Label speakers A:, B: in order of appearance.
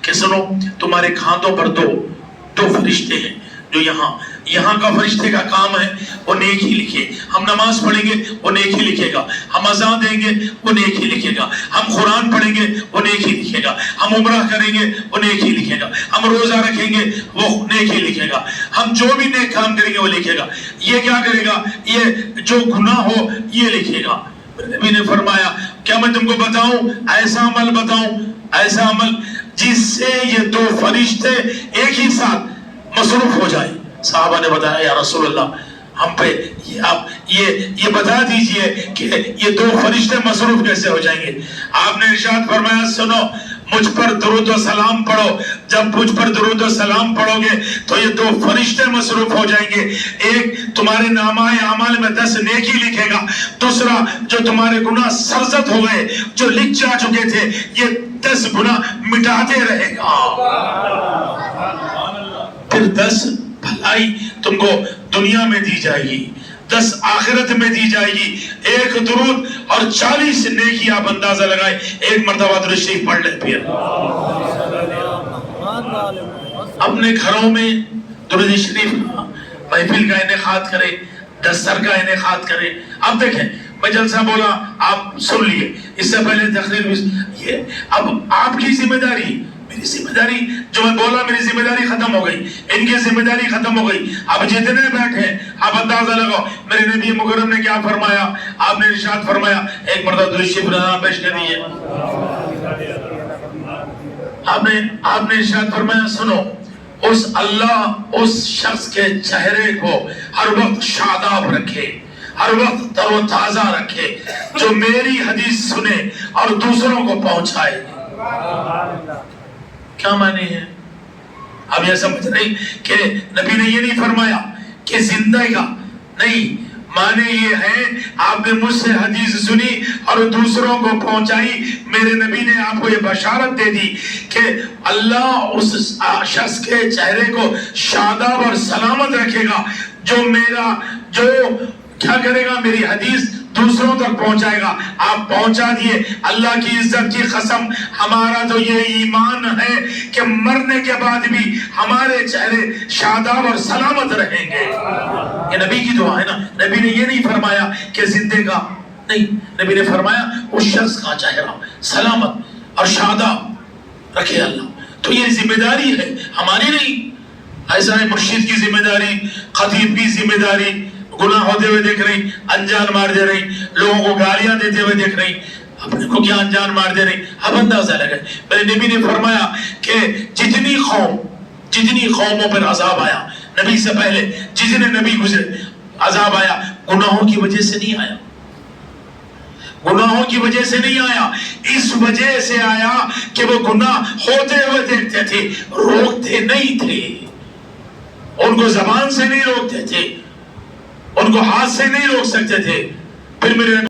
A: کہ سنو تمہارے کھانوں پر دو فرشتے ہیں جو یہاں کا فرشتے کا کام ہے وہ نیک ہی لکھے. ہم نماز پڑھیں گے وہ نیک ہی لکھے گا, ہم اذان دیں گے وہ نیک ہی لکھے گا, ہم قرآن پڑھیں گے وہ نیک ہی لکھے گا, ہم عمرہ کریں گے وہ نیک ہی لکھے گا, ہم روزہ رکھیں گے وہ نیک ہی لکھے گا, ہم جو بھی نیک کام کریں گے وہ لکھے گا. یہ کیا کرے گا؟ یہ جو گناہ ہو یہ لکھے گا. نبی نے فرمایا کیا میں تم کو بتاؤں ایسا عمل بتاؤں, ایسا عمل جس سے یہ دو فرشتے ایک ہی ساتھ مصروف ہو جائے. صحابہ نے بتایا یا رسول اللہ ہم پہ یہ بتا دیجئے کہ یہ دو فرشتے مصروف کیسے ہو جائیں گے. آپ نے ارشاد فرمایا سنو مجھ پر درود و سلام پڑھو, جب مجھ پر درود و سلام پڑھو گے تو یہ دو فرشتے مصروف ہو جائیں گے. ایک تمہارے نامہ اعمال میں 10 نیکی لکھے گا, دوسرا جو تمہارے گناہ سرزد ہو گئے جو لکھ جا چکے تھے یہ 10 گناہ مٹاتے رہے گا. پھر 10 بھلائی تم کو دنیا میں دی جائے گی, 10 آخرت میں دی جائے گی. ایک درود اور 40 نیکی. آپ اندازہ لگائے ایک مرتبہ درود شریف پڑھ لیں. پھر اپنے گھروں میں درود شریف محفل کا انعقاد کرے, دستر کا انعقاد کرے. اب دیکھیں میں جلسہ بولا آپ سن لیے, اس سے پہلے تقریر بھی اب آپ کی ذمہ داری, میری ذمہ داری جو میں بولا میری ذمہ داری ختم ہو گئی, ان کی ذمہ داری ختم ہو گئی. اب جتنے بیٹھے آپ اندازہ لگاؤ میرے نبی مکرم نے کیا فرمایا. آپ نے ارشاد فرمایا ایک مرتبہ درود شریف پیش کریے. آپ نے ارشاد فرمایا سنو اللہ اس شخص کے چہرے کو ہر وقت شاداب رکھے, ہر وقت تر و تازہ رکھے جو میری حدیث سنے اور دوسروں کو پہنچائے. کیا معنی ہے؟ اب یہ سمجھ نہیں کہ نبی نے یہ نہیں فرمایا کہ زندہ کا نہیں, معنی یہ ہے آپ نے مجھ سے حدیث سنی اور دوسروں کو پہنچائی. میرے نبی نے آپ کو یہ بشارت دے دی کہ اللہ اس شخص کے چہرے کو شاداب اور سلامت رکھے گا جو کیا کرے گا میری حدیث دوسروں تک پہنچائے گا. آپ پہنچا دیے. اللہ کی عزت کی قسم ہمارا تو یہ ایمان ہے کہ مرنے کے بعد بھی ہمارے چہرے شاداب اور سلامت رہیں گے. یہ نبی کی دعا ہے نا. نبی نے یہ نہیں فرمایا کہ زندے کا نہیں, نبی نے فرمایا اس شخص کا چہرہ سلامت اور شاداب رکھے اللہ. تو یہ ذمہ داری ہے ہماری نہیں. ایسا ہے مرشد کی ذمہ داری, خطیب کی ذمہ داری, گناہ ہوتے ہوئے دیکھ رہی انجان مار دے رہی, لوگوں کو گالیاں دیتے ہوئے دیکھ رہی, اپنے کو کیا انجان مار دے رہی. اب اندازہ لگائے میرے نبی نے فرمایا کہ جتنی قوموں پر عذاب آیا نبی سے پہلے, جتنے نبی گزرے عذاب آیا گناہوں کی وجہ سے نہیں آیا, گناہوں کی وجہ سے نہیں آیا, اس وجہ سے آیا کہ وہ گناہ ہوتے ہوئے دیکھتے تھے, روکتے نہیں تھے. ان کو زبان سے نہیں روکتے تھے, ان کو ہاتھ سے نہیں روک سکتے تھے. پھر میرے